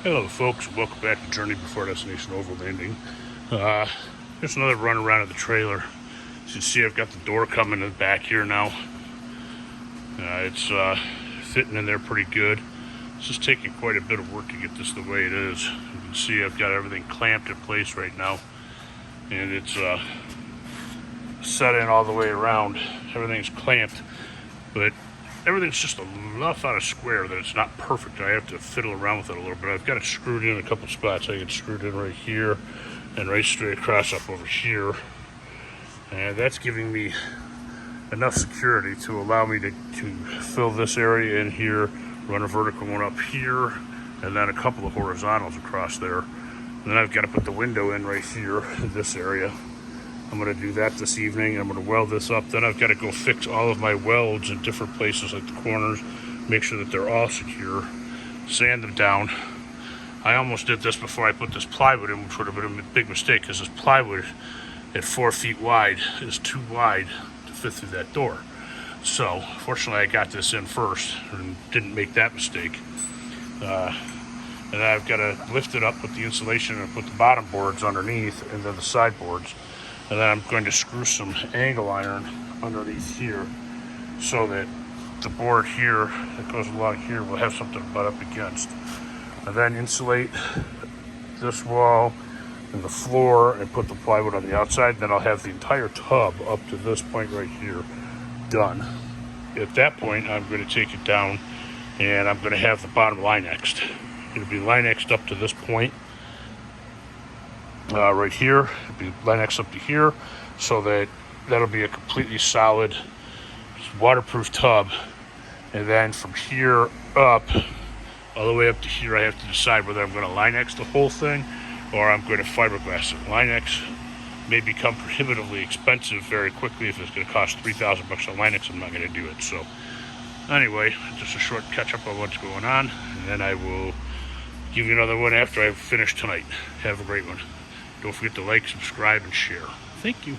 Hello folks, welcome back to Journey Before Destination Overlanding. Just another run around of the trailer. As you can see, I've got the door coming in the back here now. It's fitting in there pretty good. It's just taking quite a bit of work to get this the way it is. You can see I've got everything clamped in place right now, and it's set in all the way around. Everything's clamped, but everything's just enough out of square that it's not perfect. I have to fiddle around with it a little bit. I've got it screwed in a couple spots. I get screwed in right here and right straight across up over here, and that's giving me enough security to allow me to fill this area in here, run a vertical one up here, and then a couple of horizontals across there. And then I've got to put the window in right here in this area. I'm going to do that this evening. I'm going to weld this up. Then I've got to go fix all of my welds in different places, like the corners, make sure that they're all secure, sand them down. I almost did this before I put this plywood in, which would have been a big mistake, because this plywood at 4 feet wide is too wide to fit through that door. So fortunately I got this in first and didn't make that mistake. And I've got to lift it up with the insulation and put the bottom boards underneath and then the side boards. And then I'm going to screw some angle iron underneath here so that the board here that goes along here will have something to butt up against. And then insulate this wall and the floor and put the plywood on the outside. Then I'll have the entire tub up to this point right here done. At that point, I'm going to take it down and I'm going to have the bottom Linexed. It'll be Linexed up to this point. Right here, it'll be Linux up to here, so that'll be a completely solid waterproof tub. And then from here up, all the way up to here, I have to decide whether I'm going to Linux the whole thing or I'm going to fiberglass it. Linux may become prohibitively expensive very quickly. If it's going to cost $3,000 on Linux, I'm not going to do it. So anyway, just a short catch up on what's going on, and then I will give you another one after I've finished tonight. Have a great one. Don't forget to like, subscribe, and share. Thank you.